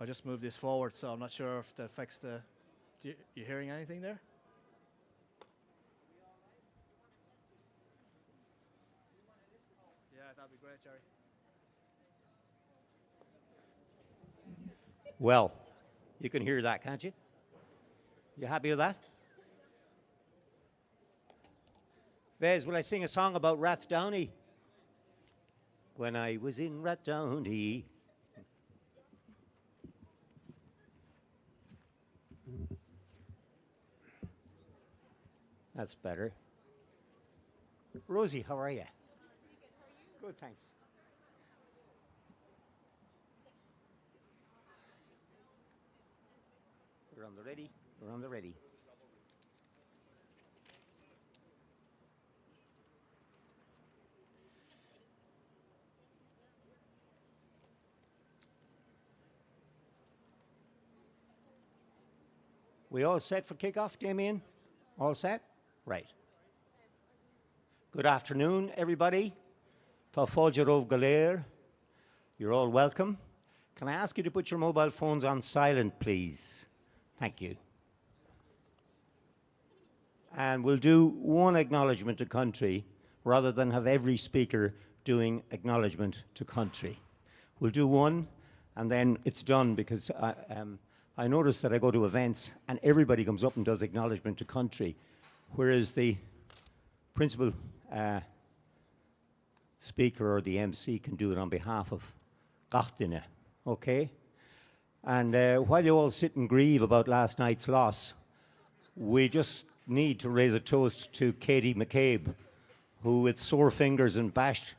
I just moved this forward, so I'm not sure if that affects the... You hearing anything there? Yeah, that'd be great, Jerry. Well, you can hear that, can't you? You happy with that? Vez, will I sing a song about Rathdowney? When I was in Rathdowney. That's better. Rosie, how are you? Good, thanks. We're on the ready. We're on the ready. We all set for kickoff, Damien? All set? Right. Good afternoon, everybody. Tá fáilte romh go léir. You're all welcome. Can I ask you to put your mobile phones on silent, please? Thank you. And we'll do one acknowledgement to country rather than have every speaker doing acknowledgement to country. We'll do one and then it's done, because I notice that I go to events and everybody comes up and does acknowledgement to country, whereas the principal speaker or the MC can do it on behalf of Gachtina, okay? And while you all sit and grieve about last night's loss, we just need to raise a toast to Katie McCabe, who with sore fingers and bashed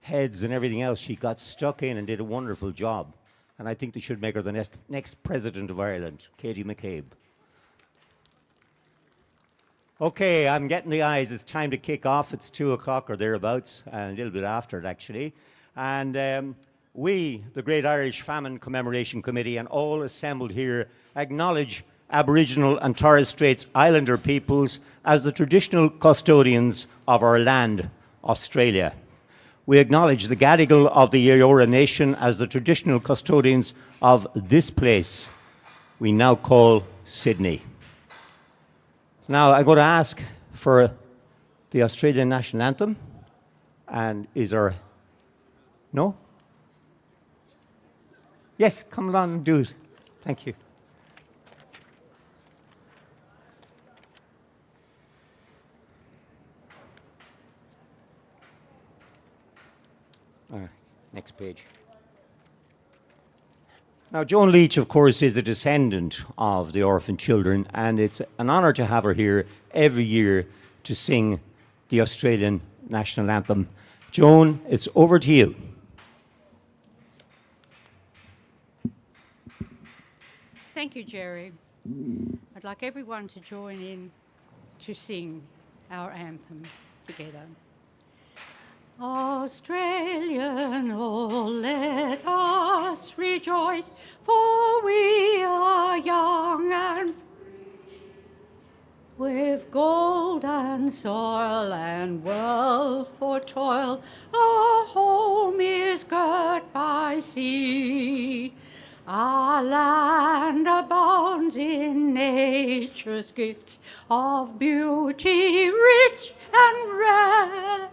heads and everything else, she got stuck in and did a wonderful job. And I think they should make her the next president of Ireland, Katie McCabe. Okay, I'm getting the eyes. It's time to kick off. It's 2 o'clock or thereabouts, and a little bit after it, actually. And we, the Great Irish Famine Commemoration Committee, and all assembled here, acknowledge Aboriginal and Torres Straits Islander peoples as the traditional custodians of our land, Australia. We acknowledge the Gadigal of the Eora Nation as the traditional custodians of this place we now call Sydney. Now I'm going to ask for the Australian National Anthem. And is there... No? Yes, come along and do it. Thank you. All right, next page. Now, Joan Leach, of course, is a descendant of the orphan children, and it's an honour to have her here every year to sing the Australian National Anthem. Joan, it's over to you. Thank you, Jerry. I'd like everyone to join in to sing our anthem together. Australian, oh, let us rejoice, for we are young and free. With gold and soil and wealth for toil, our home is girt by sea. Our land abounds in nature's gifts of beauty rich and rare.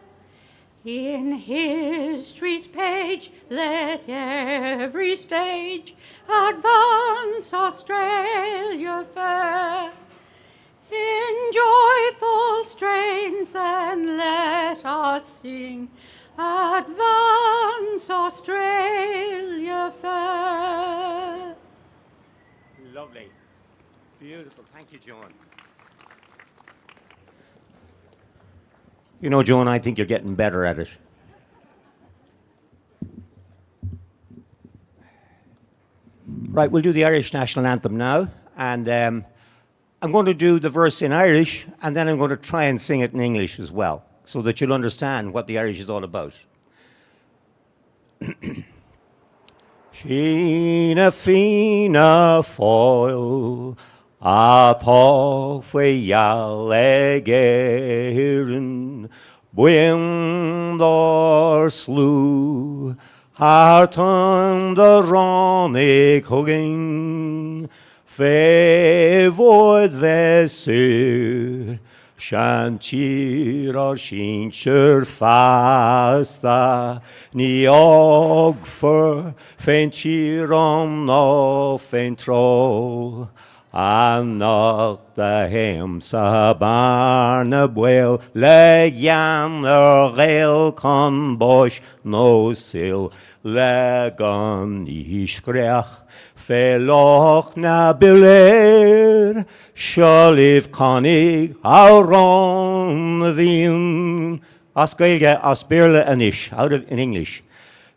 In history's page, let every stage advance Australia fair. In joyful strains then let us sing, advance Australia fair. Lovely. Beautiful. Thank you, Joan. You know, Joan, I think you're getting better at it. Right, we'll do the Irish National Anthem now. And I'm going to do the verse in Irish, and then I'm going to try and sing it in English as well, so that you'll understand what the Irish is all about. Sheena fina foil, a tá faoal egéireann, buin dar slú, Hartan the Ronig hugging, Fevoid Vesir, Shantir or Shincher Fasta, Niog for Fenchirom no Fentrol. And not the hem sa barne buel, le jan rel con bosch no sil, le gon ischrech, feloch na biler, sholiv konig auron vin. Askelge aspirle anish, out of in English.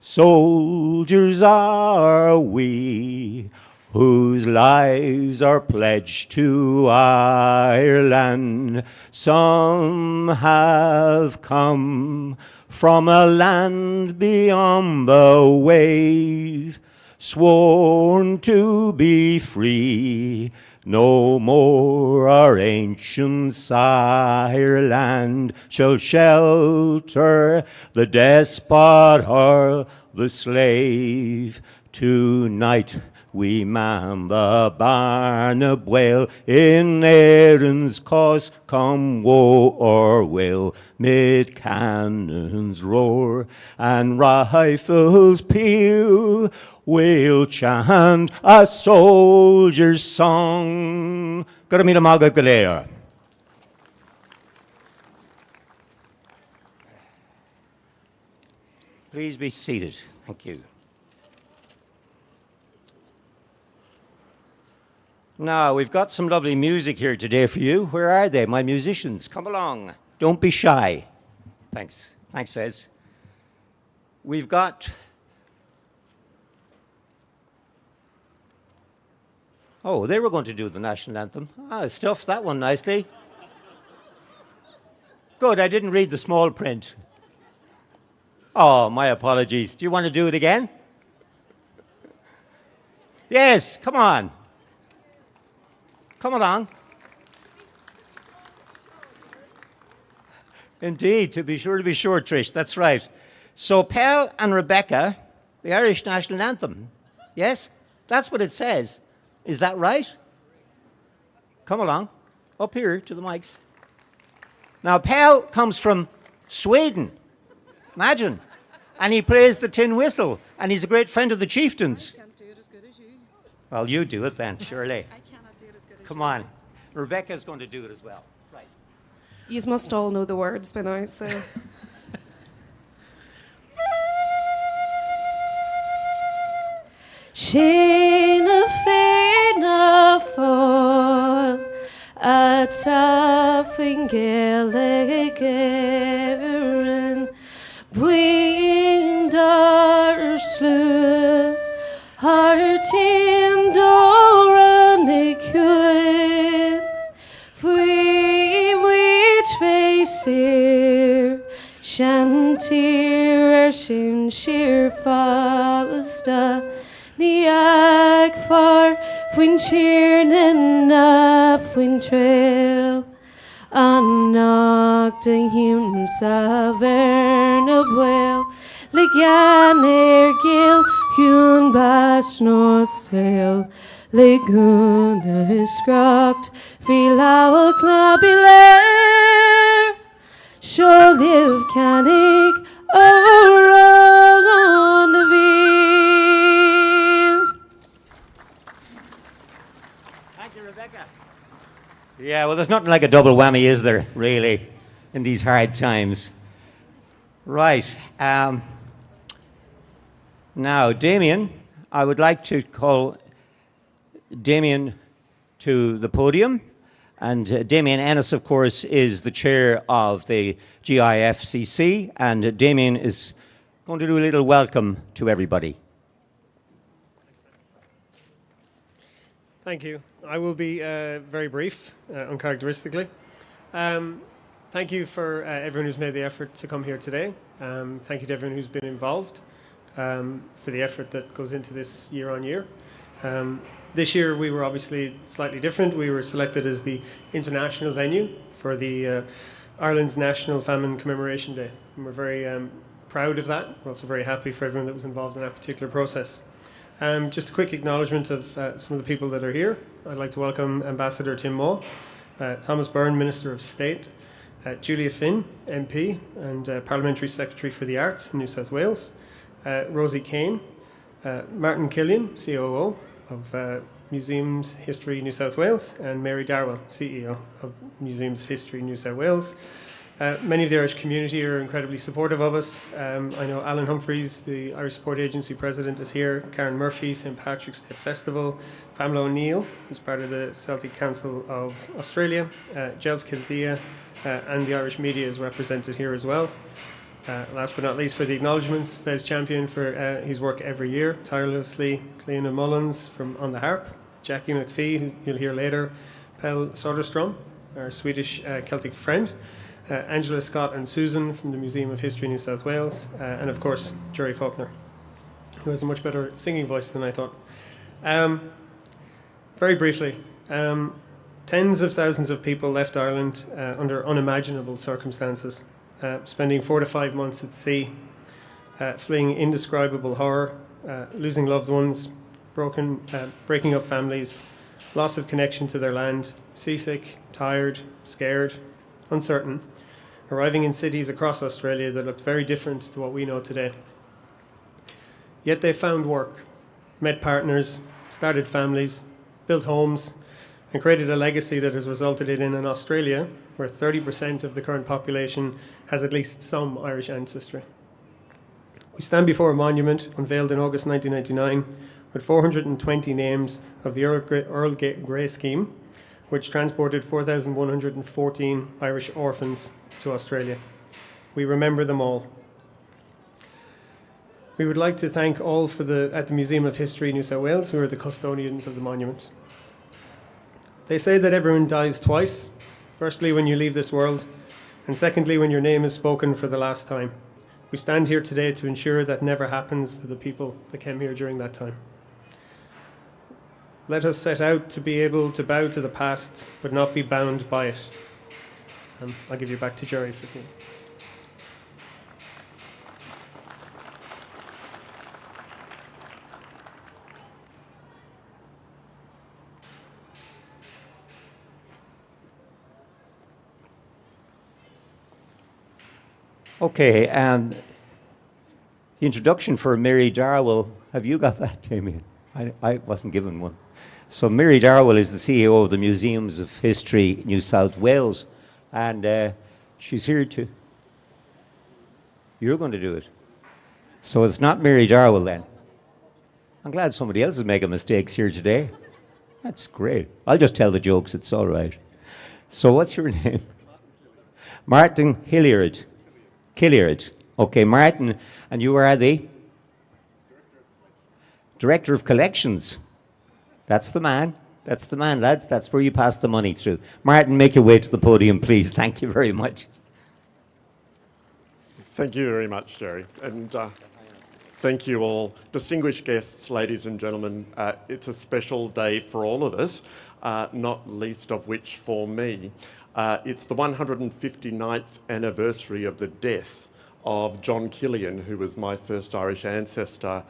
Soldiers are we, whose lives are pledged to Ireland. Some have come from a land beyond the wave, sworn to be free. No more our ancient Ireland shall shelter the despot or the slave. Tonight we man the barn whale in Erin's cause, come woe or will, mid cannons roar and rifles peal. We'll chant a soldier's song. Garamina Maga Galea. Please be seated. Thank you. Now, we've got some lovely music here today for you. Where are they, my musicians? Come along. Don't be shy. Thanks. Thanks, Fez. We've got... Oh, they were going to do the national anthem. I stuffed that one nicely. Good, I didn't read the small print. Oh, my apologies. Do you want to do it again? Yes, come on. Come along. Indeed, to be sure, Trish, that's right. So, Pell and Rebecca, the Irish national anthem. Yes? That's what it says. Is that right? Come along. Up here to the mics. Now, Pell comes from Sweden. Imagine. And he plays the tin whistle. And he's a great friend of the chieftains. I can't do it as good as you. Well, you do it then, surely. I cannot do it as good as Come on. Rebecca's going to do it as well. Right. you. You must all know the words by now, so... Shinna fina fall a taffingelegeverin wind our slew our team doranicuen fui which facer shantir shin sheer fasta Niag far fwyn cheernin na fwyn trail Annog dy hym sa fern y bwel Lygan gil hwn bas no sail Lygun ysgrogt fi law cnab I ler Sio liv canig o'r on y fi Yeah, well, there's nothing like a double whammy, is there, really, in these hard times? Right. Now, Damien, I would like to call Damien to the podium. And Damien Ennis, of course, is the chair of the GIFCC. And Damien is going to do a little welcome to everybody. Thank you. I will be very brief, uncharacteristically. Thank you for everyone who's made the effort to come here today. Thank you to everyone who's been involved for the effort that goes into this year on year. This year we were obviously slightly different. We were selected as the international venue for the Ireland's National Famine Commemoration Day. And we're very proud of that. We're also very happy for everyone that was involved in that particular process. Just a quick acknowledgement of some of the people that are here. I'd like to welcome Ambassador Tim Maw, Thomas Byrne, Minister of State, Julia Finn, MP and Parliamentary Secretary for the Arts in New South Wales, Rosie Kane, Martin Killian, COO of Museums History New South Wales, and Mary Darwell, CEO of Museums History New South Wales. Many of the Irish community are incredibly supportive of us. I know Alan Humphreys, the Irish Support Agency President, is here, Karen Murphy, St Patrick's Day Festival, Pamela O'Neill, who's part of the Celtic Council of Australia, Jelf Kildea, and the Irish media is represented here as well. Last but not least, for the acknowledgements, Fez Champion for his work every year, tirelessly, Cleona Mullins on the harp, Jackie McPhee, who you'll hear later, Pell Soderstrom, our Swedish Celtic friend, Angela Scott and Susan from the Museum of History New South Wales, and of course, Jerry Faulkner, who has a much better singing voice than I thought. Very briefly, tens of thousands of people left Ireland under unimaginable circumstances, spending 4 to 5 months at sea, fleeing indescribable horror, losing loved ones, breaking up families, loss of connection to their land, seasick, tired, scared, uncertain, arriving in cities across Australia that looked very different to what we know today. Yet they found work, met partners, started families, built homes, and created a legacy that has resulted in an Australia where 30% of the current population has at least some Irish ancestry. We stand before a monument unveiled in August 1999 with 420 names of the Earl Grey scheme, which transported 4,114 Irish orphans to Australia. We remember them all. We would like to thank all at the Museum of History New South Wales, who are the custodians of the monument. They say that everyone dies twice, firstly when you leave this world, and secondly when your name is spoken for the last time. We stand here today to ensure that never happens to the people that came here during that time. Let us set out to be able to bow to the past, but not be bound by it. I'll give you back to Jerry for tea. Okay, and the introduction for Mary Darwell, have you got that, Damien? I wasn't given one. So Mary Darwell is the CEO of the Museums of History New South Wales, and she's here to... You're going to do it. So it's not Mary Darwell then. I'm glad somebody else is making mistakes here today. That's great. I'll just tell the jokes, it's all right. So what's your name? Martin Hilliard. Killiard. Okay, Martin, and you are the? Director of Collections. That's the man. That's the man, lads. That's where you pass the money through. Martin, make your way to the podium, please. Thank you very much. Thank you very much, Jerry. And thank you all. Distinguished guests, ladies and gentlemen, it's a special day for all of us, not least of which for me. It's the 159th anniversary of the death of John Killian, who was my first Irish ancestor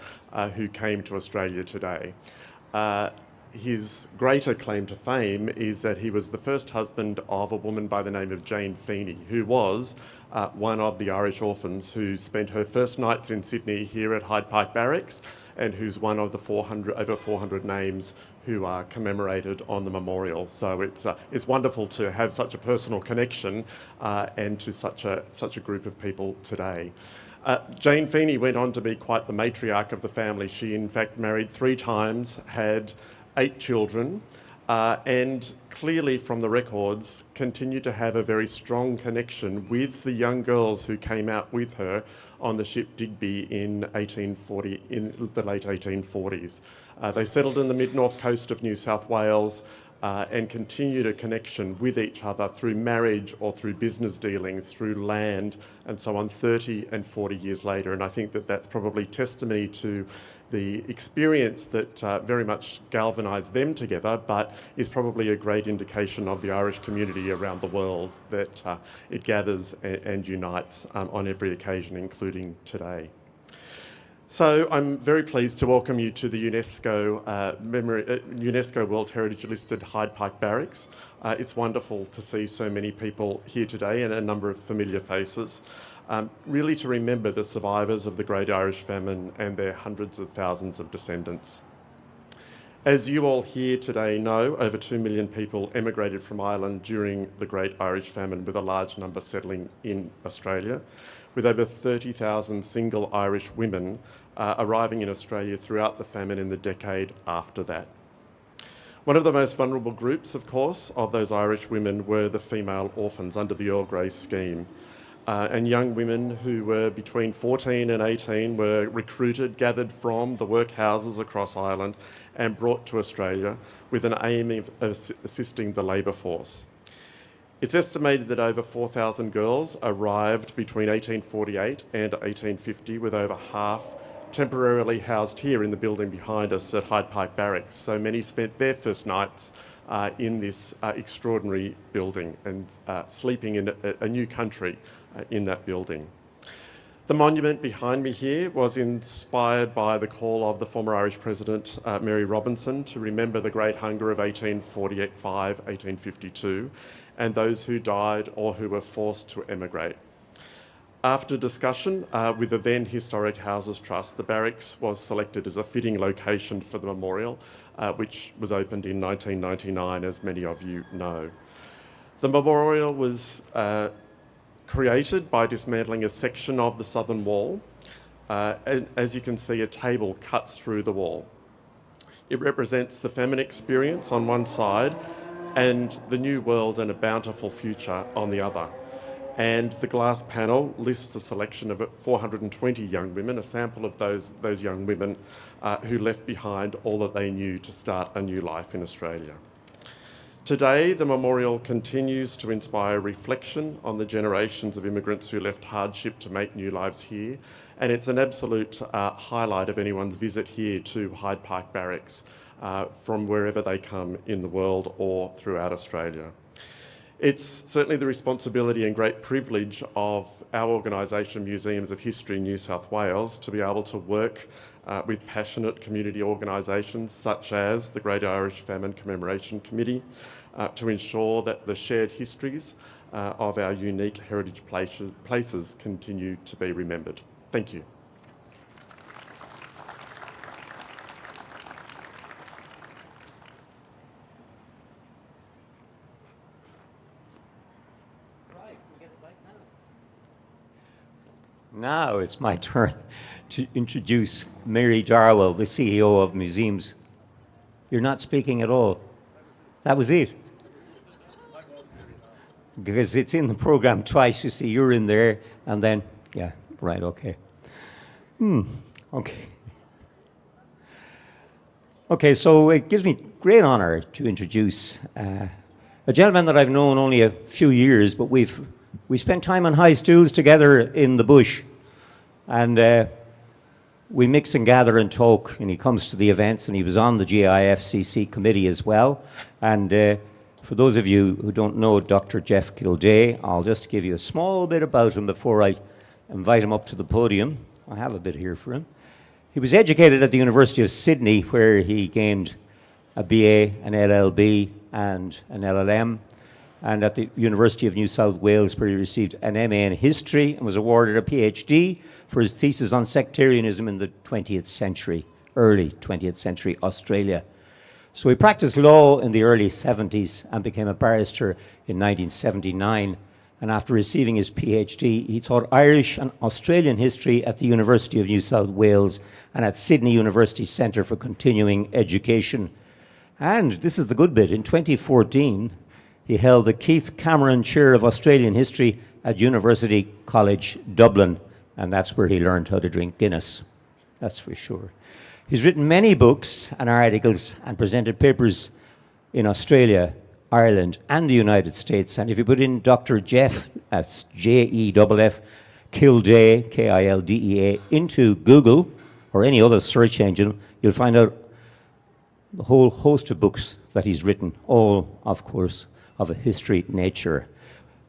who came to Australia today. His greater claim to fame is that he was the first husband of a woman by the name of Jane Feeney, who was one of the Irish orphans who spent her first nights in Sydney here at Hyde Park Barracks, and who's one of the over 400 names who are commemorated on the memorial. So it's wonderful to have such a personal connection and to such a group of people today. Jane Feeney went on to be quite the matriarch of the family. She in fact married 3 times, had 8 children, and clearly from the records continued to have a very strong connection with the young girls who came out with her on the ship Digby in the late 1840s. They settled in the mid-north coast of New South Wales and continued a connection with each other through marriage or through business dealings, through land and so on, 30 and 40 years later. And I think that that's probably testimony to the experience that very much galvanised them together, but is probably a great indication of the Irish community around the world, that it gathers and unites on every occasion, including today. So I'm very pleased to welcome you to the UNESCO UNESCO World Heritage listed Hyde Park Barracks. It's wonderful to see so many people here today and a number of familiar faces. Really to remember the survivors of the Great Irish Famine and their hundreds of thousands of descendants. As you all here today know, over 2 million people emigrated from Ireland during the Great Irish Famine, with a large number settling in Australia, with over 30,000 single Irish women arriving in Australia throughout the famine in the decade after that. One of the most vulnerable groups, of course, of those Irish women were the female orphans under the Earl Grey scheme. And young women who were between 14 and 18 were recruited, gathered from the workhouses across Ireland and brought to Australia with an aim of assisting the labour force. It's estimated that over 4,000 girls arrived between 1848 and 1850, with over half temporarily housed here in the building behind us at Hyde Park Barracks. So many spent their first nights in this extraordinary building and sleeping in a new country in that building. The monument behind me here was inspired by the call of the former Irish President Mary Robinson to remember the Great Hunger of 1845-1852 and those who died or who were forced to emigrate. After discussion with the then Historic Houses Trust, the barracks was selected as a fitting location for the memorial, which was opened in 1999, as many of you know. The memorial was created by dismantling a section of the southern wall. And as you can see, a table cuts through the wall. It represents the famine experience on one side and the new world and a bountiful future on the other. And the glass panel lists a selection of 420 young women, a sample of those young women who left behind all that they knew to start a new life in Australia. Today, the memorial continues to inspire reflection on the generations of immigrants who left hardship to make new lives here, and it's an absolute highlight of anyone's visit here to Hyde Park Barracks from wherever they come in the world or throughout Australia. It's certainly the responsibility and great privilege of our organisation, Museums of History New South Wales, to be able to work with passionate community organisations such as the Great Irish Famine Commemoration Committee to ensure that the shared histories of our unique heritage places continue to be remembered. Thank you. Now it's my turn to introduce Mary Darwell, the CEO of Museums. You're not speaking at all. That was it. Because it's in the program twice, you see, you're in there, and then, yeah, right, okay. Okay. Okay, so it gives me great honor to introduce a gentleman that I've known only a few years, but we spent time on high stools together in the bush, and we mix and gather and talk, and he comes to the events, and he was on the GIFCC committee as well. And for those of you who don't know Dr. Jeff Kildare, I'll just give you a small bit about him before I invite him up to the podium. I have a bit here for him. He was educated at the University of Sydney, where he gained a BA, an LLB, and an LLM, and at the University of New South Wales, where he received an MA in History and was awarded a PhD for his thesis on sectarianism in the 20th century, early 20th century Australia. So he practiced law in the early 70s and became a barrister in 1979. And after receiving his PhD, he taught Irish and Australian history at the University of New South Wales and at Sydney University Centre for Continuing Education. And this is the good bit. In 2014, he held the Keith Cameron Chair of Australian History at University College Dublin, and that's where he learned how to drink Guinness. That's for sure. He's written many books and articles and presented papers in Australia, Ireland, and the United States. And if you put in Dr. Jeff, that's Jeff, Kildare, Kildea, into Google, or any other search engine, you'll find out a whole host of books that he's written, all, of course, of a history nature.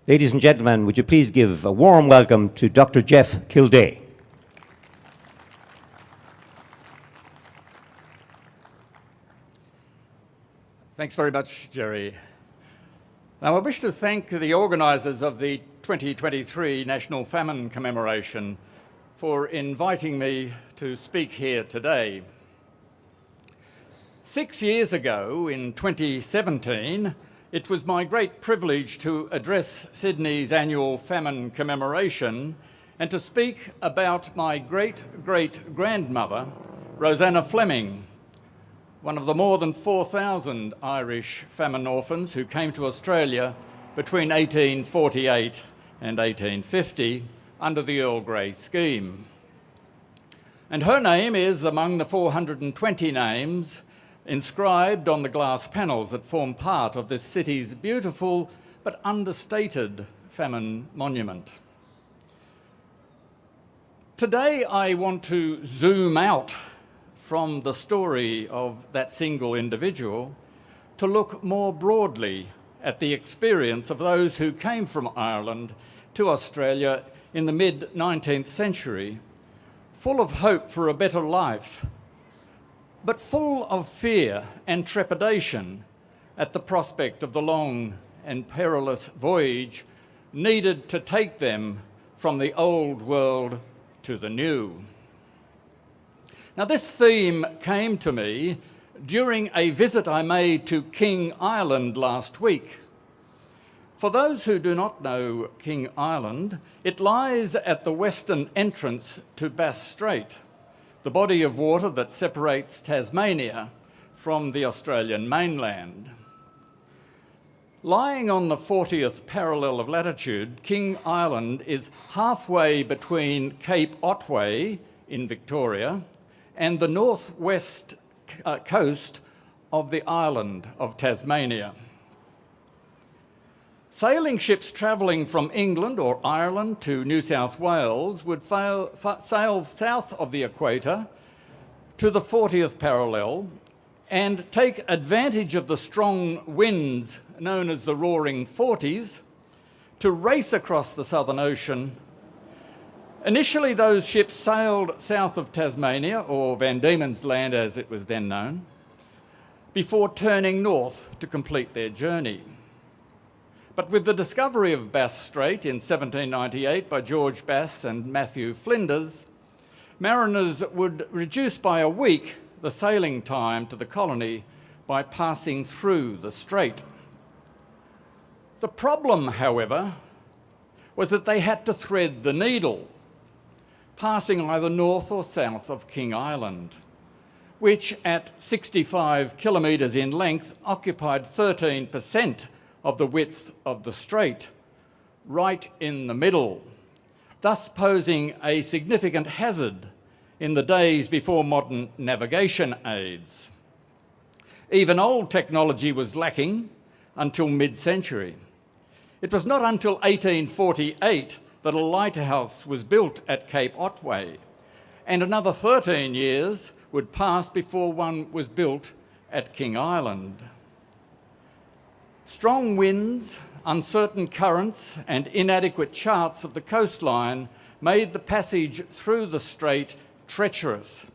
Ladies and gentlemen, would you please give a warm welcome to Dr. Jeff Kildare. Thanks very much, Jerry. Now, I wish to thank the organisers of the 2023 National Famine Commemoration for inviting me to speak here today. 6 years ago, in 2017, it was my great privilege to address Sydney's annual famine commemoration and to speak about my great-great-grandmother, Rosanna Fleming, one of the more than 4,000 Irish famine orphans who came to Australia between 1848 and 1850 under the Earl Grey scheme. And her name is among the 420 names inscribed on the glass panels that form part of this city's beautiful but understated famine monument. Today I want to zoom out from the story of that single individual to look more broadly at the experience of those who came from Ireland to Australia in the mid-19th century, full of hope for a better life, but full of fear and trepidation at the prospect of the long and perilous voyage needed to take them from the old world to the new. Now, this theme came to me during a visit I made to King Island last week. For those who do not know King Island, it lies at the western entrance to Bass Strait, the body of water that separates Tasmania from the Australian mainland. Lying on the 40th parallel of latitude, King Island is halfway between Cape Otway in Victoria and the northwest coast of the island of Tasmania. Sailing ships travelling from England or Ireland to New South Wales would sail south of the equator to the 40th parallel and take advantage of the strong winds known as the Roaring Forties to race across the Southern Ocean. Initially, those ships sailed south of Tasmania, or Van Diemen's Land as it was then known, before turning north to complete their journey. But with the discovery of Bass Strait in 1798 by George Bass and Matthew Flinders, mariners would reduce by a week the sailing time to the colony by passing through the strait. The problem, however, was that they had to thread the needle, passing either north or south of King Island, which at 65 kilometres in length occupied 13% of the width of the strait, right in the middle, thus posing a significant hazard in the days before modern navigation aids. Even old technology was lacking until mid-century. It was not until 1848 that a lighthouse was built at Cape Otway, and another 13 years would pass before one was built at King Island. Strong winds, uncertain currents, and inadequate charts of the coastline made the passage through the strait treacherous.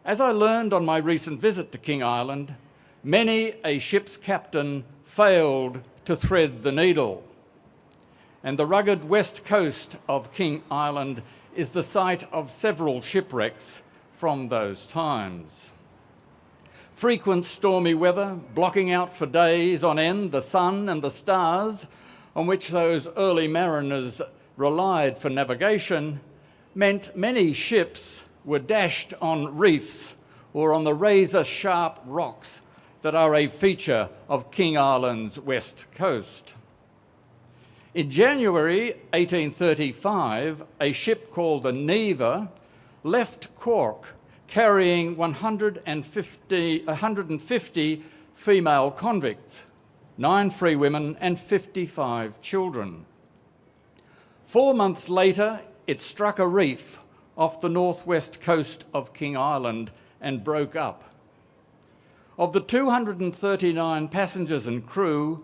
As I learned on my recent visit to King Island, many a ship's captain failed to thread the needle, and the rugged west coast of King Island is the site of several shipwrecks from those times. Frequent stormy weather, blocking out for days on end the sun and the stars on which those early mariners relied for navigation, meant many ships were dashed on reefs or on the razor-sharp rocks that are a feature of King Island's west coast. In January 1835, a ship called the Neva left Cork carrying 150 female convicts, 9 free women and 55 children. 4 months later, it struck a reef off the northwest coast of King Island and broke up. Of the 239 passengers and crew,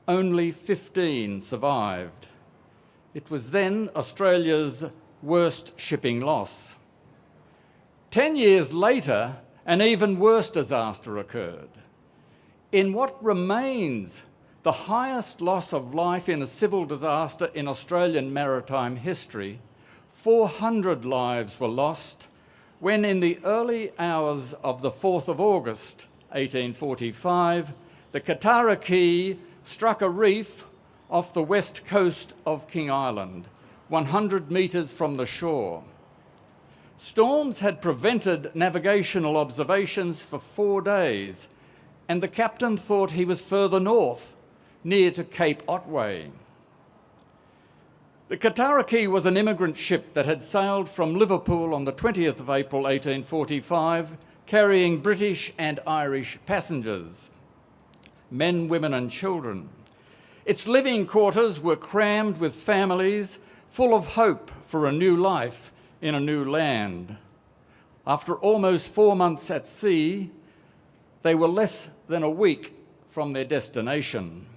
only 15 survived. It was then Australia's worst shipping loss. 10 years later, an even worse disaster occurred. In what remains the highest loss of life in a civil disaster in Australian maritime history, 400 lives were lost when in the early hours of the 4th of August, 1845, the Kataraki struck a reef off the west coast of King Island, 100 metres from the shore. Storms had prevented navigational observations for 4 days, and the captain thought he was further north, near to Cape Otway. The Kataraki was an immigrant ship that had sailed from Liverpool on the 20th of April 1845, carrying British and Irish passengers, men, women and children. Its living quarters were crammed with families full of hope for a new life in a new land. After almost 4 months at sea, they were less than a week from their destination.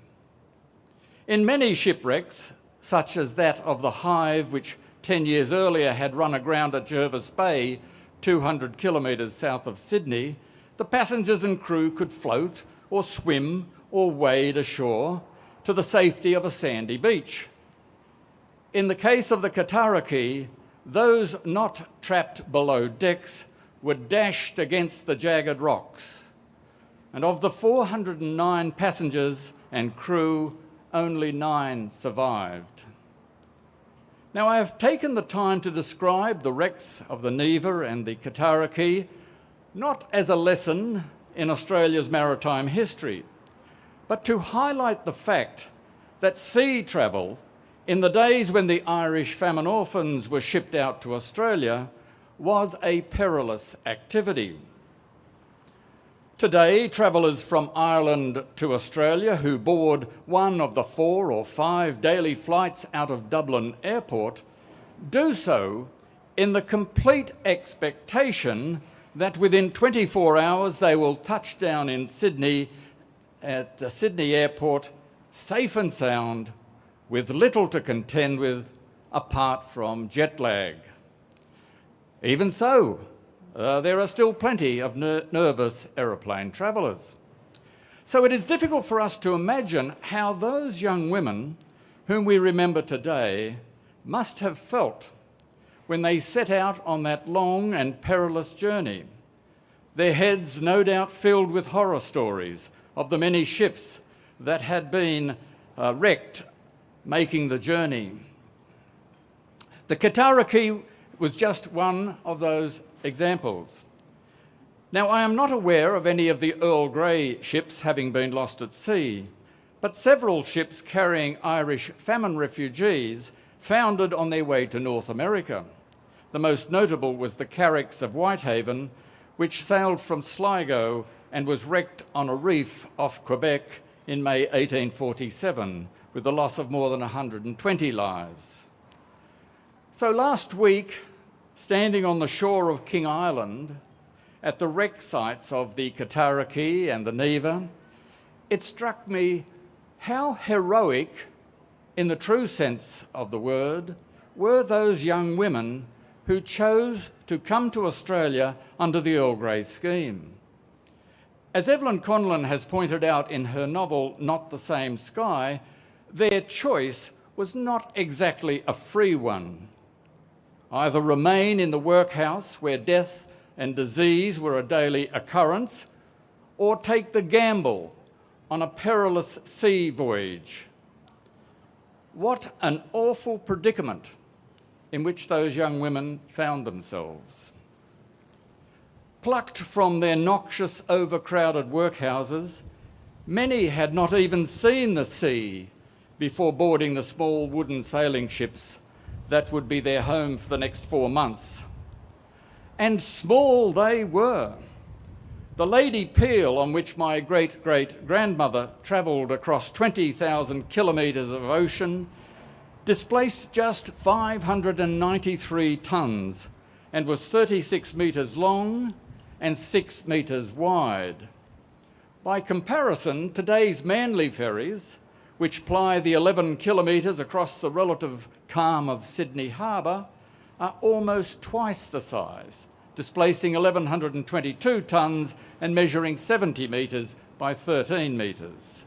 In many shipwrecks, such as that of the Hyde, which 10 years earlier had run aground at Jervis Bay, 200 kilometres south of Sydney, the passengers and crew could float or swim or wade ashore to the safety of a sandy beach. In the case of the Kataraki, those not trapped below decks were dashed against the jagged rocks. And of the 409 passengers and crew, only 9 survived. Now, I have taken the time to describe the wrecks of the Neva and the Kataraki not as a lesson in Australia's maritime history, but to highlight the fact that sea travel in the days when the Irish famine orphans were shipped out to Australia was a perilous activity. Today, travellers from Ireland to Australia who board one of the 4 or 5 daily flights out of Dublin Airport do so in the complete expectation that within 24 hours they will touch down in Sydney at the Sydney Airport safe and sound with little to contend with apart from jet lag. Even so, there are still plenty of nervous aeroplane travellers. So it is difficult for us to imagine how those young women, whom we remember today, must have felt when they set out on that long and perilous journey, their heads no doubt filled with horror stories of the many ships that had been wrecked making the journey. The Kataraki was just one of those examples. Now, I am not aware of any of the Earl Grey ships having been lost at sea, but several ships carrying Irish famine refugees foundered on their way to North America. The most notable was the Barracks of Whitehaven, which sailed from Sligo and was wrecked on a reef off Quebec in May 1847, with the loss of more than 120 lives. So last week, standing on the shore of King Island, at the wreck sites of the Kataraki and the Neva, it struck me how heroic, in the true sense of the word, were those young women who chose to come to Australia under the Earl Grey scheme. As Evelyn Conlon has pointed out in her novel Not the Same Sky, their choice was not exactly a free one. Either remain in the workhouse where death and disease were a daily occurrence, or take the gamble on a perilous sea voyage. What an awful predicament in which those young women found themselves. Plucked from their noxious, overcrowded workhouses, many had not even seen the sea before boarding the small wooden sailing ships that would be their home for the next 4 months. And small they were. The Lady Peel, on which my great-great-grandmother travelled across 20,000 kilometres of ocean, displaced just 593 tonnes and was 36 metres long and 6 metres wide. By comparison, today's Manly ferries, which ply the 11 kilometres across the relative calm of Sydney Harbour, are almost twice the size, displacing 1,122 tonnes and measuring 70 metres by 13 metres.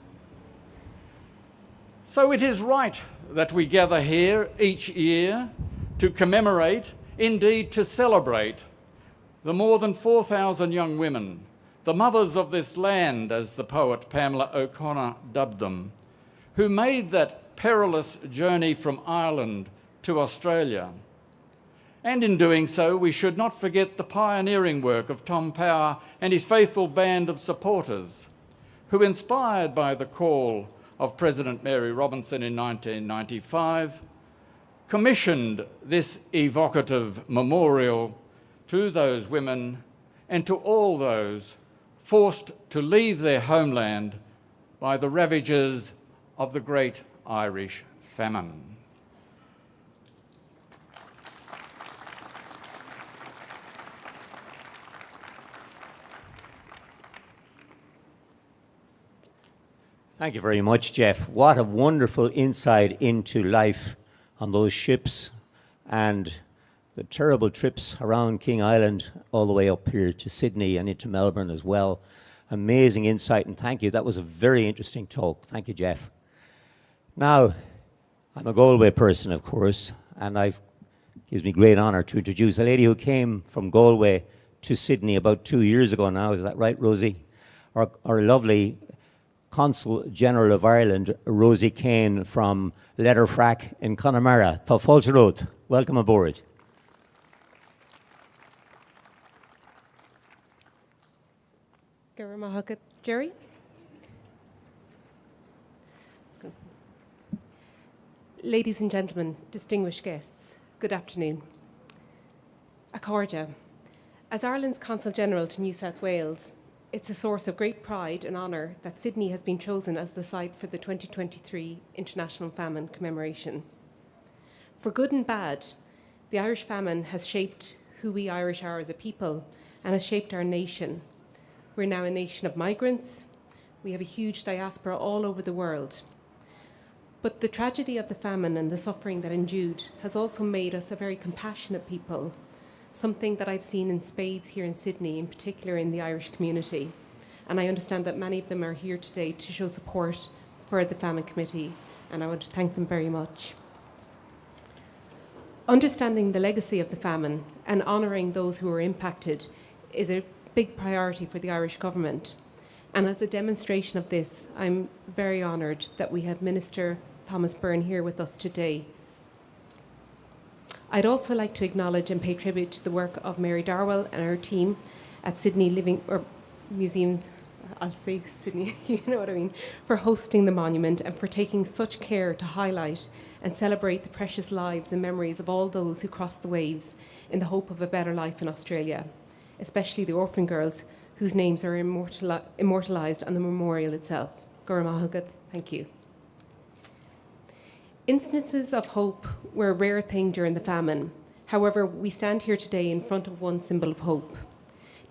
So it is right that we gather here each year to commemorate, indeed to celebrate, the more than 4,000 young women, the mothers of this land, as the poet Pamela O'Connor dubbed them, who made that perilous journey from Ireland to Australia. And in doing so, we should not forget the pioneering work of Tom Power and his faithful band of supporters, who, inspired by the call of President Mary Robinson in 1995, commissioned this evocative memorial to those women and to all those forced to leave their homeland by the ravages of the Great Irish Famine. Thank you very much, Jeff. What a wonderful insight into life on those ships and the terrible trips around King Island all the way up here to Sydney and into Melbourne as well. Amazing insight, and thank you. That was a very interesting talk. Thank you, Jeff. Now, I'm a Galway person, of course, and it gives me great honour to introduce a lady who came from Galway to Sydney about 2 years ago now. Is that right, Rosie? Our lovely Consul General of Ireland, Rosie Kane from Letterfrack in Connemara. Tá fáilte ród. Welcome aboard. Jerry? Ladies and gentlemen, distinguished guests, good afternoon. Accordia. As Ireland's Consul General to New South Wales, it's a source of great pride and honour that Sydney has been chosen as the site for the 2023 International Famine Commemoration. For good and bad, the Irish famine has shaped who we Irish are as a people and has shaped our nation. We're now a nation of migrants. We have a huge diaspora all over the world. But the tragedy of the famine and the suffering that endued has also made us a very compassionate people, something that I've seen in spades here in Sydney, in particular in the Irish community. And I understand that many of them are here today to show support for the Famine Committee, and I want to thank them very much. Understanding the legacy of the famine and honouring those who were impacted is a big priority for the Irish government. And as a demonstration of this, I'm very honoured that we have Minister Thomas Byrne here with us today. I'd also like to acknowledge and pay tribute to the work of Mary Darwell and her team at Sydney Museum, I'll say Sydney, you know what I mean, for hosting the monument and for taking such care to highlight and celebrate the precious lives and memories of all those who crossed the waves in the hope of a better life in Australia, especially the orphan girls whose names are immortalised on the memorial itself. Gura Mahagat, thank you. Instances of hope were a rare thing during the famine. However, we stand here today in front of one symbol of hope.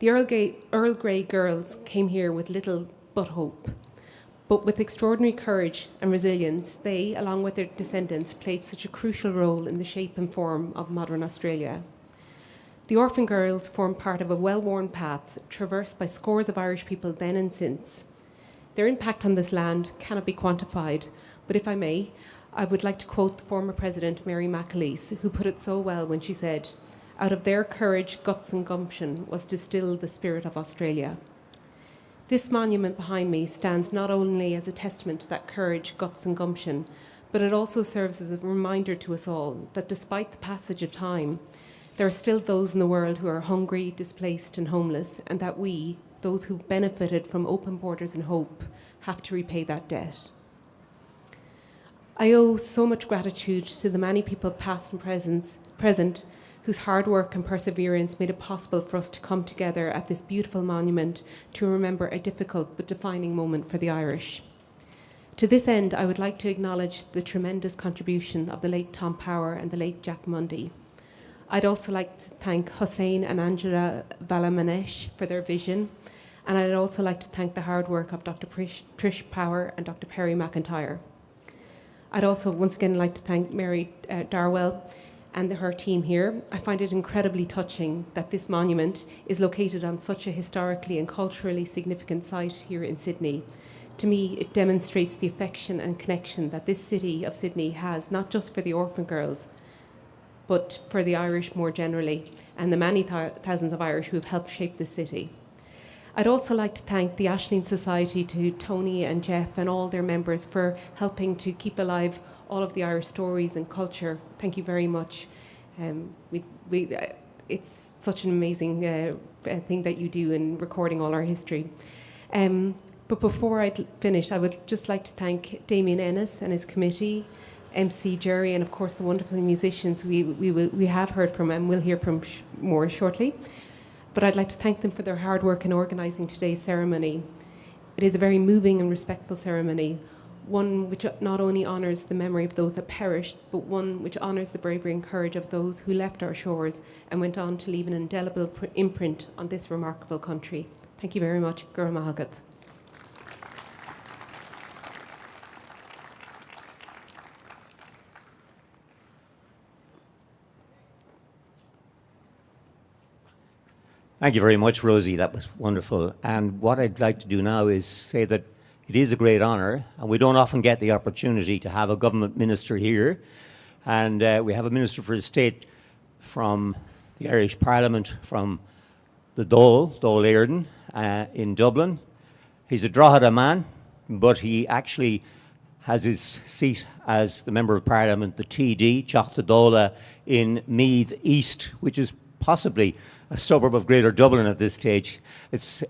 The Earl Grey girls came here with little but hope. But with extraordinary courage and resilience, they, along with their descendants, played such a crucial role in the shape and form of modern Australia. The orphan girls formed part of a well-worn path traversed by scores of Irish people then and since. Their impact on this land cannot be quantified, but if I may, I would like to quote the former President, Mary McAleese, who put it so well when she said, "Out of their courage, guts and gumption was distilled the spirit of Australia." This monument behind me stands not only as a testament to that courage, guts and gumption, but it also serves as a reminder to us all that despite the passage of time, there are still those in the world who are hungry, displaced and homeless, and that we, those who've benefited from open borders and hope, have to repay that debt. I owe so much gratitude to the many people past and present whose hard work and perseverance made it possible for us to come together at this beautiful monument to remember a difficult but defining moment for the Irish. To this end, I would like to acknowledge the tremendous contribution of the late Tom Power and the late Jack Mundy. I'd also like to thank Hussein and Angela Valamanesh for their vision. And I'd also like to thank the hard work of Dr. Trish Power and Dr. Perry McIntyre. I'd also once again like to thank Mary Darwell and her team here. I find it incredibly touching that this monument is located on such a historically and culturally significant site here in Sydney. To me, it demonstrates the affection and connection that this city of Sydney has, not just for the orphan girls, but for the Irish more generally, and the many thousands of Irish who have helped shape this city. I'd also like to thank the Ashling Society, to Tony and Jeff and all their members for helping to keep alive all of the Irish stories and culture. Thank you very much. It's such an amazing thing that you do in recording all our history. But before I finish, I would just like to thank Damien Ennis and his committee, MC Jerry, and of course the wonderful musicians we have heard from and will hear from more shortly. But I'd like to thank them for their hard work in organising today's ceremony. It is a very moving and respectful ceremony, one which not only honours the memory of those that perished, but one which honours the bravery and courage of those who left our shores and went on to leave an indelible imprint on this remarkable country. Thank you very much. Gura Mahagat. Thank you very much, Rosie. That was wonderful. And what I'd like to do now is say that it is a great honour, and we don't often get the opportunity to have a government minister here. And we have a Minister for State from the Irish Parliament, from the Dáil Éireann in Dublin. He's a Drogheda man, but he actually has his seat as the Member of Parliament, the TD, Teachta Dála, in Meath East, which is possibly a suburb of Greater Dublin at this stage. It's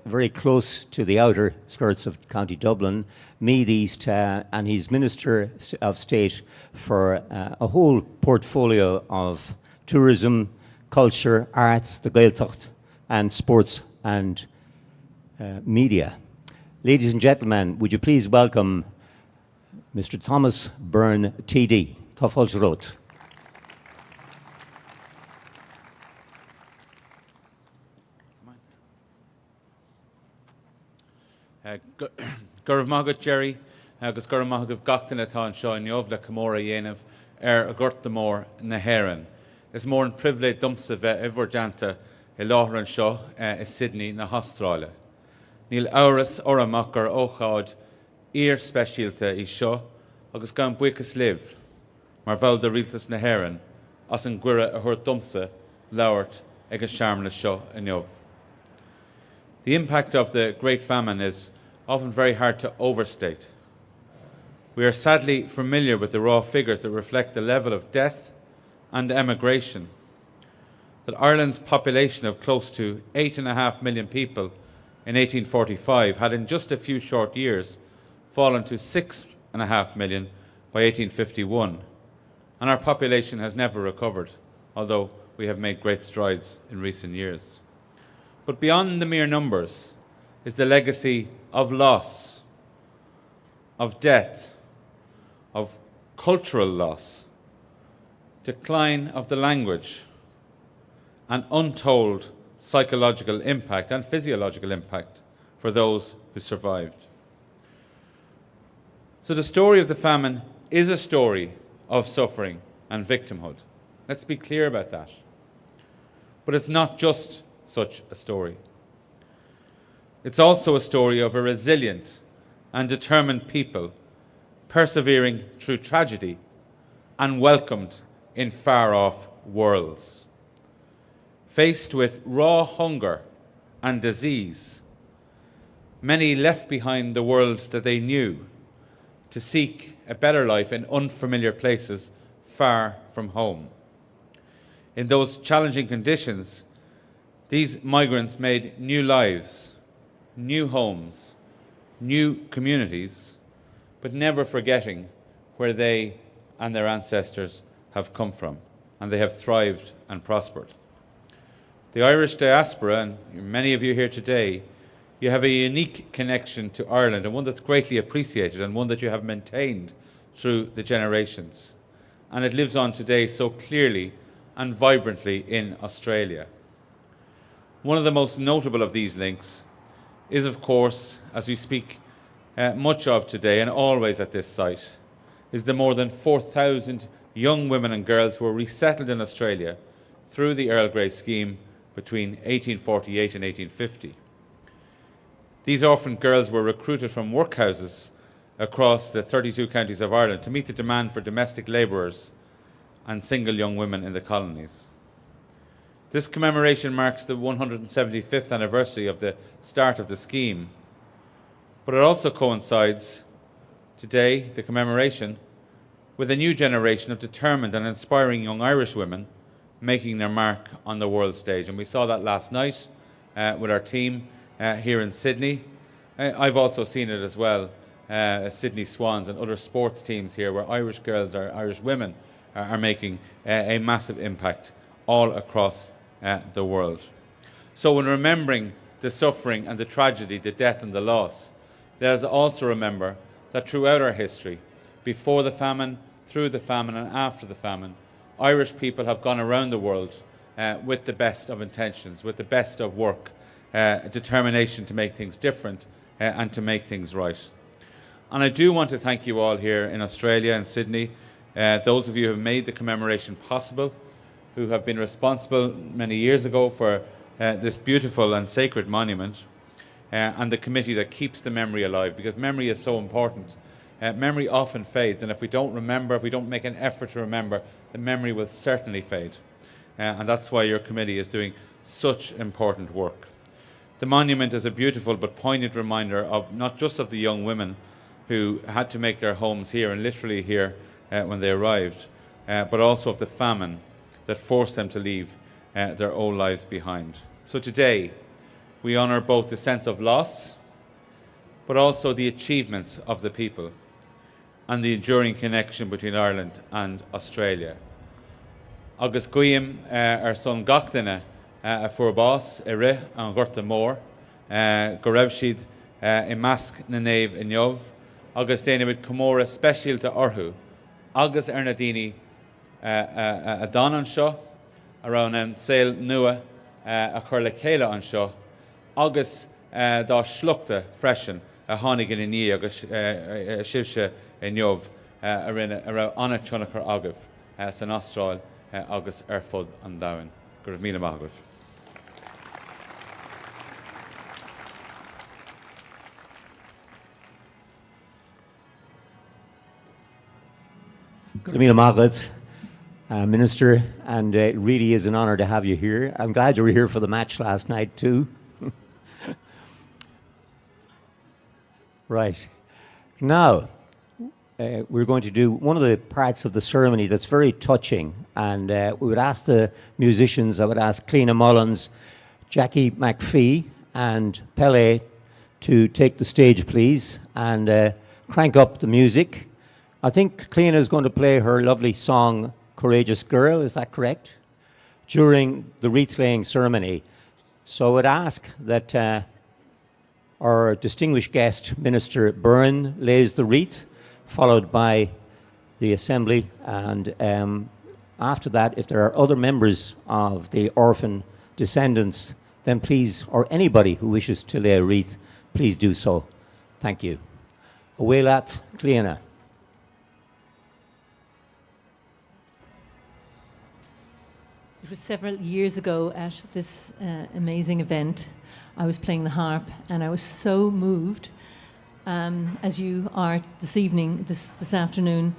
very close to the outer skirts of County Dublin, Meath East, and he's Minister of State for a whole portfolio of tourism, culture, arts, the Gaeltacht, and sports and media. Ladies and gentlemen, would you please welcome Mr. Thomas Byrne, TD. Tafel Rot. Gurv Magat Jerry, agus Gurv Magat Gachtan atá seo in Jovla Camora Yenav a Gurtamor na Heran. Is more an privilege dumsa ve Everjanta a Lahran seo is Sydney na Australia. Neil Auras or a Makar Ochad ear specialta is seo agus gan buicas live. Marvel de Riltas na Heran as an Gwira a her dumsa Lauert ag a Sharmla seo in Jov. The impact of the Great Famine is often very hard to overstate. We are sadly familiar with the raw figures that reflect the level of death and emigration. That Ireland's population of close to 8.5 million people in 1845 had in just a few short years fallen to 6.5 million by 1851, and our population has never recovered, although we have made great strides in recent years. But beyond the mere numbers is the legacy of loss, of death, of cultural loss, decline of the language, and untold psychological impact and physiological impact for those who survived. So the story of the famine is a story of suffering and victimhood. Let's be clear about that. But it's not just such a story. It's also a story of a resilient and determined people persevering through tragedy and welcomed in far-off worlds. Faced with raw hunger and disease, many left behind the world that they knew to seek a better life in unfamiliar places far from home. In those challenging conditions, these migrants made new lives, new homes, new communities, but never forgetting where they and their ancestors have come from, and they have thrived and prospered. The Irish diaspora, and many of you here today, you have a unique connection to Ireland, and one that's greatly appreciated, and one that you have maintained through the generations. And it lives on today so clearly and vibrantly in Australia. One of the most notable of these links is, of course, as we speak much of today and always at this site, is the more than 4,000 young women and girls who were resettled in Australia through the Earl Grey scheme between 1848 and 1850. These orphan girls were recruited from workhouses across the 32 counties of Ireland to meet the demand for domestic labourers and single young women in the colonies. This commemoration marks the 175th anniversary of the start of the scheme, but it also coincides today, the commemoration, with a new generation of determined and inspiring young Irish women making their mark on the world stage. And we saw that last night with our team here in Sydney. I've also seen it as well, Sydney Swans and other sports teams here, where Irish girls or Irish women are making a massive impact all across the world. So when remembering the suffering and the tragedy, the death and the loss, let us also remember that throughout our history, before the famine, through the famine and after the famine, Irish people have gone around the world with the best of intentions, with the best of work, determination to make things different and to make things right. And I do want to thank you all here in Australia and Sydney, those of you who have made the commemoration possible, who have been responsible many years ago for this beautiful and sacred monument, and the committee that keeps the memory alive, because memory is so important. Memory often fades, and if we don't remember, if we don't make an effort to remember, the memory will certainly fade. And that's why your committee is doing such important work. The monument is a beautiful but poignant reminder of not just of the young women who had to make their homes here and literally here when they arrived, but also of the famine that forced them to leave their old lives behind. So today, we honour both the sense of loss, but also the achievements of the people and the enduring connection between Ireland and Australia. Agus guim ar son gachtainna a furbás I rith an ghorta mór, go raibh siad I measc na naomh I neamh, agus déanamid comóra speisialta orthu, agus ar na daoine a don an seo, around an saoil nua a chur le chéile an seo, agus dá sluachta freisin a tháinig in ní agus sibse I neamh a rinne ar anna tionachar agah san Astráil agus ar fud an domhain. Go raibh míle maith agah. Good evening, Margaret, Minister, and it really is an honour to have you here. I'm glad you were here for the match last night too. Right. Now, we're going to do one of the parts of the ceremony that's very touching, and we would ask the musicians, I would ask Cliona Mullins, Jackie McPhee and Pele to take the stage, please, and crank up the music. I think Cliona is going to play her lovely song, Courageous Girl, is that correct? During the wreath-laying ceremony. So I would ask that our distinguished guest, Minister Byrne, lays the wreath, followed by the Assembly, and after that, if there are other members of the orphan descendants, then please, or anybody who wishes to lay a wreath, please do so. Thank you. Away lat, Cliona. It was several years ago at this amazing event. I was playing the harp and I was so moved, as you are this evening, this afternoon.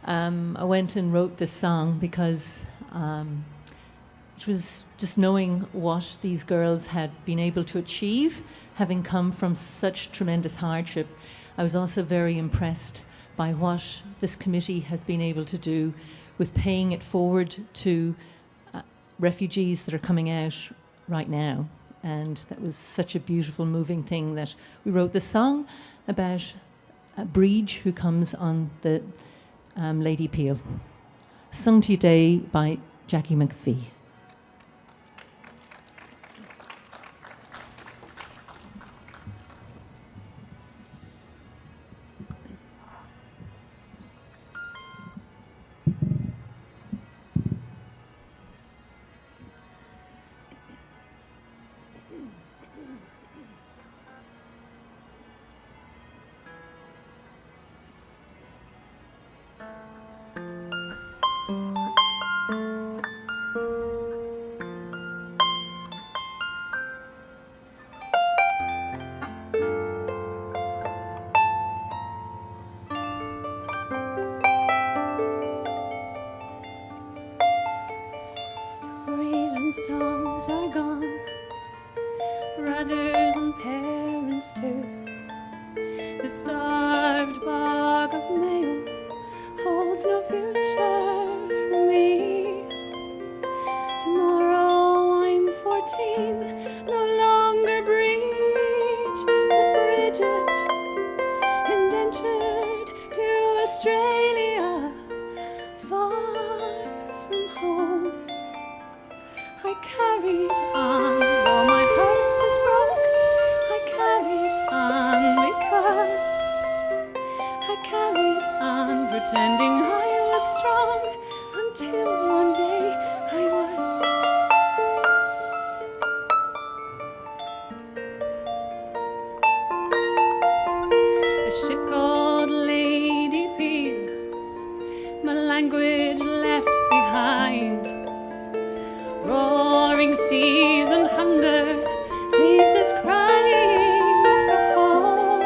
I went and wrote this song because it was just knowing what these girls had been able to achieve, having come from such tremendous hardship. I was also very impressed by what this committee has been able to do with paying it forward to refugees that are coming out right now. And that was such a beautiful, moving thing that we wrote this song about a breach who comes on the Lady Peel. Sung to you today by Jackie McPhee. a ship called Lady Peel, my language left behind. Roaring seas and hunger leaves us crying for home.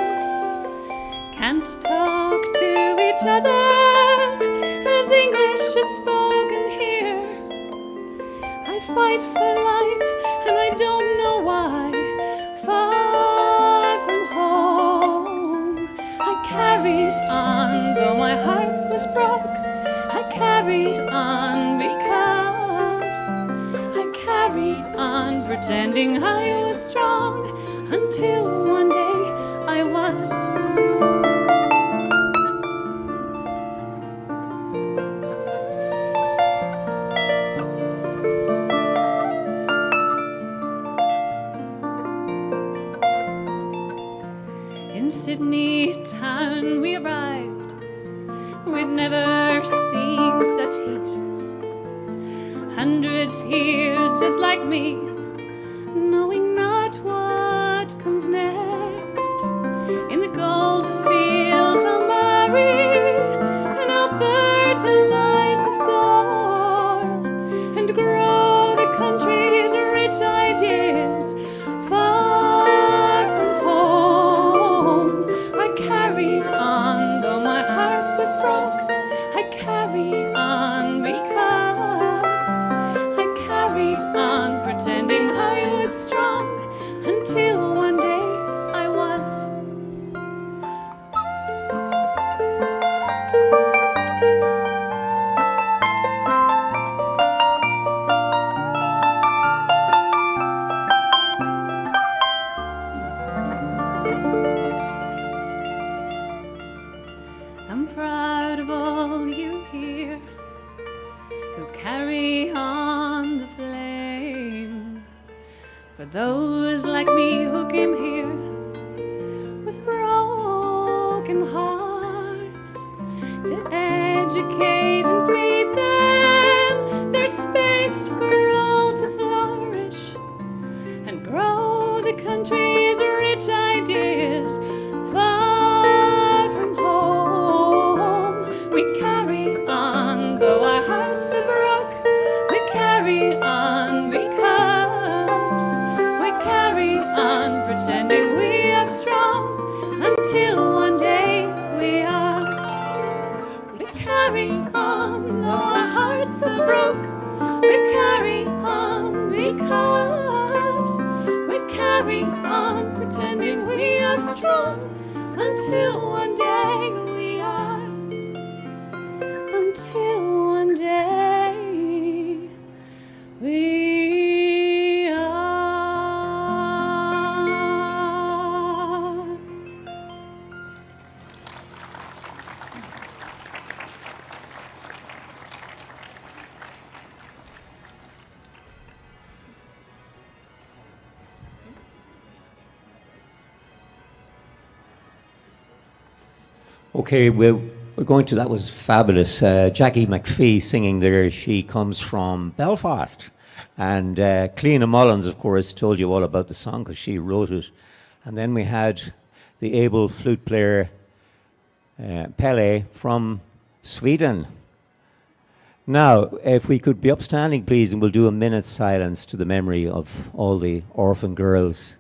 Can't talk to each other as English is spoken here. I fight for life and I don't know why. Far from home, I carried on though my heart was broke. I carried on because I carried on pretending I was strong until one day I was. In Sydney town we arrived. We'd never seen such heat. Hundreds here just like me, knowing not what comes next. In the gold fields I'll marry, and I'll fertilize the soil and grow the country's rich ideas. Far from home, I carried on though my heart was broke. I carried on because I carried on pretending I was strong until one day I was. I'm proud of all you here who carry on the flame. For those like me who came here with broken hearts to educate and feed them, there's space for all to flourish and grow the country's rich ideas. Far from home, we carry on though our hearts are broke. We carry on because we carry on pretending we are strong until one day we are. We carry on though our hearts are broke. We carry on because we carry on pretending we are strong until one day we are. Until one day we are. Okay, we're going to, that was fabulous. Jackie McPhee singing there. She comes from Belfast. And Cleena Mullins, of course, told you all about the song because she wrote it. And then we had the able flute player, Pelle, from Sweden. Now, if we could be upstanding, please, and we'll do a minute's silence to the memory of all the orphan girls.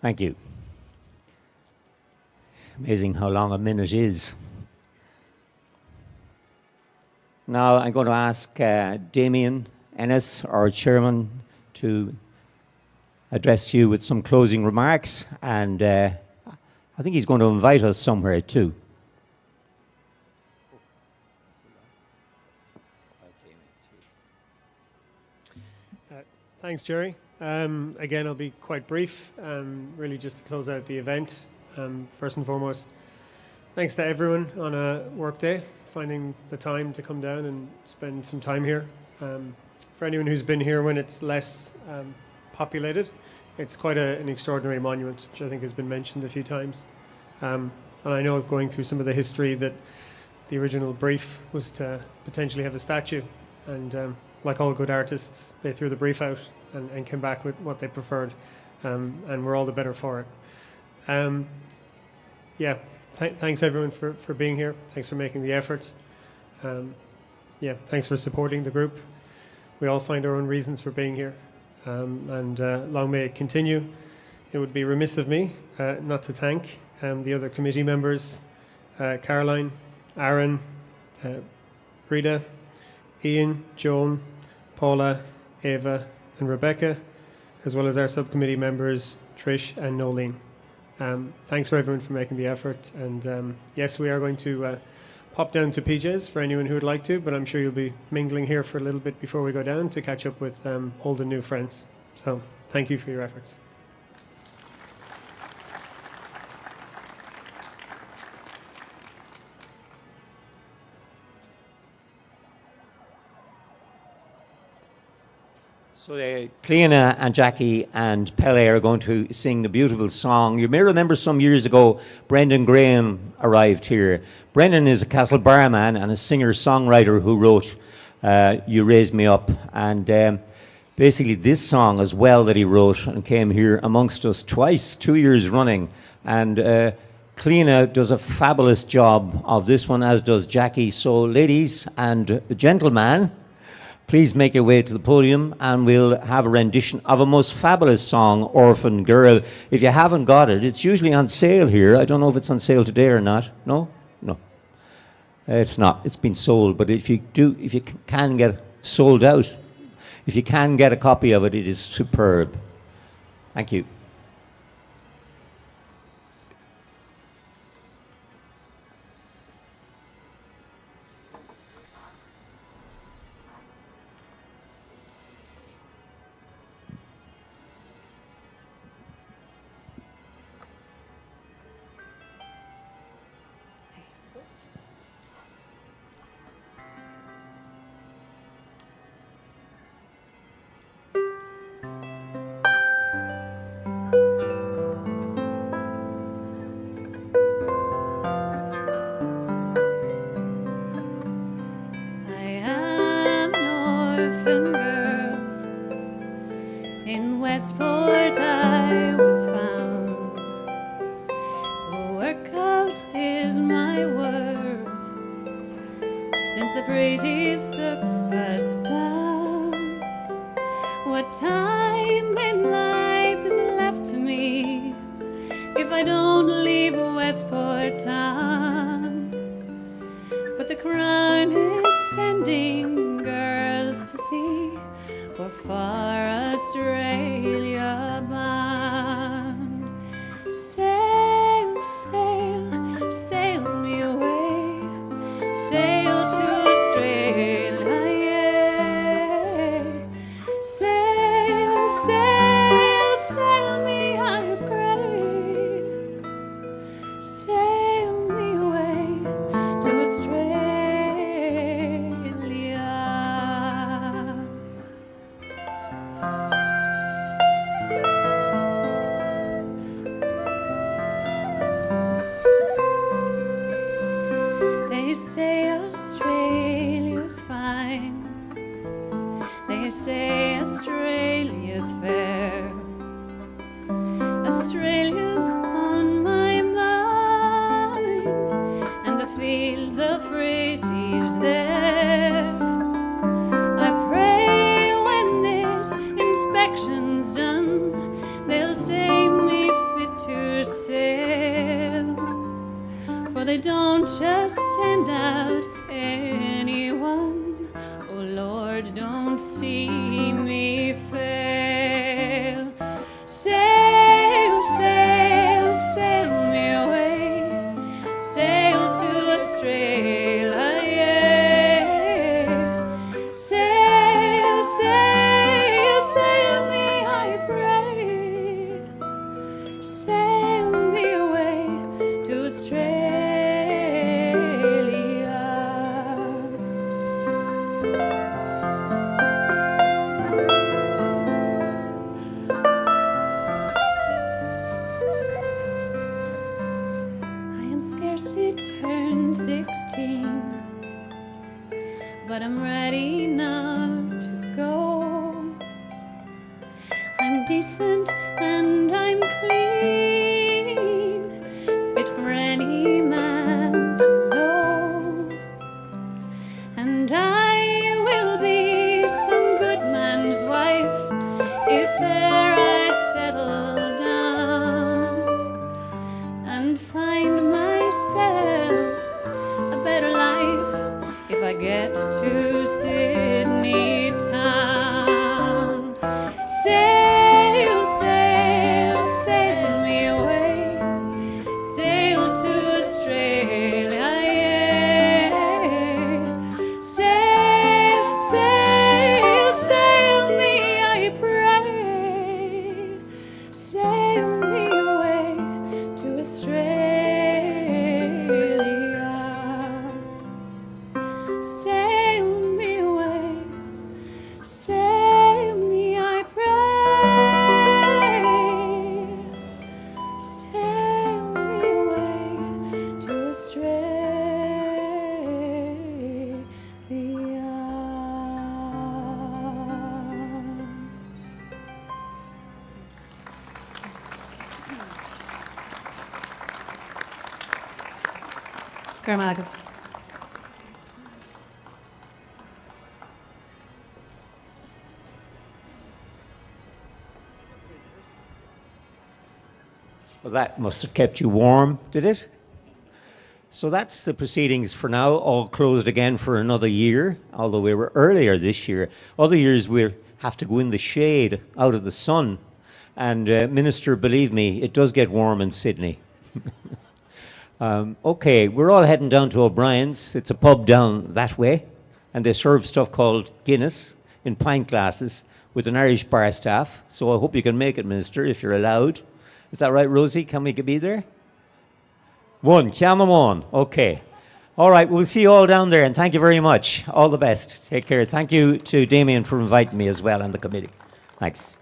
Thank you. Amazing how long a minute is. Now I'm going to ask Damien Ennis, our chairman, to address you with some closing remarks, and I think he's going to invite us somewhere too. Thanks, Jerry. Again, I'll be quite brief, really just to close out the event. First and foremost, thanks to everyone on a work day, finding the time to come down and spend some time here. For anyone who's been here when it's less populated, it's quite an extraordinary monument, which I think has been mentioned a few times. And I know, going through some of the history, that the original brief was to potentially have a statue, and like all good artists, they threw the brief out and came back with what they preferred, and we're all the better for it. Thanks everyone for being here. Thanks for making the effort. Thanks for supporting the group. We all find our own reasons for being here, and long may it continue. It would be remiss of me not to thank the other committee members, Caroline, Aaron, Breda, Ian, Joan, Paula, Eva and Rebecca, as well as our subcommittee members, Trish and Nolene. Thanks for everyone for making the effort, and yes, we are going to pop down to PJ's for anyone who would like to, but I'm sure you'll be mingling here for a little bit before we go down to catch up with old and new friends. So thank you for your efforts. So Cleana and Jackie and Pele are going to sing the beautiful song. You may remember some years ago, Brendan Graham arrived here. Brendan is a Castlebar man and a singer-songwriter who wrote You Raised Me Up. And basically this song as well that he wrote and came here amongst us twice, 2 years running. And Cleana does a fabulous job of this one, as does Jackie. So ladies and gentlemen, please make your way to the podium and we'll have a rendition of a most fabulous song, Orphan Girl. If you haven't got it, it's usually on sale here. I don't know if it's on sale today or not. No? No. It's not. It's been sold. But if you can get sold out, if you can get a copy of it, it is superb. Thank you. Westport I was found. The workhouse is my world. Since the Brady's took us down, what time in life is left to me if I don't leave Westport town? But the Crown is sending girls to sea for far Australia bound. Sail, sail, sail me away, sail to Australia, yeah. Sail, sail, sail me, I pray, sail me away to Australia. They say Australia's fine, they say Australia's fair. Australia's on my mind, and the fields of British there. I pray when this inspection's done, they'll say me fit to sail. For they don't just send out anyone, I am scarcely turned 16, but I'm ready now to go. I'm decent and I'm clean, fit for any man to know. And I will be some good man's wife if there I settle down and find myself a better life if I get to Sydney town. Sail, sail, sail me away, sail to Australia, yeah. Sail, sail, sail me, I pray, sail me away to Australia. Sail me away, sail me, I pray. Sail me away to Australia. Garmagov. Well, that must have kept you warm, did it? So that's the proceedings for now, all closed again for another year, although we were earlier this year. Other years we have to go in the shade, out of the sun. And Minister, believe me, it does get warm in Sydney. Okay, we're all heading down to O'Brien's. It's a pub down that way. And they serve stuff called Guinness in pint glasses with an Irish bar staff. So I hope you can make it, Minister, if you're allowed. Is that right, Rosie? Can we be there? One, Canon one. Okay. All right, we'll see you all down there, and thank you very much. All the best. Take care. Thank you to Damien for inviting me as well and the committee. Thanks.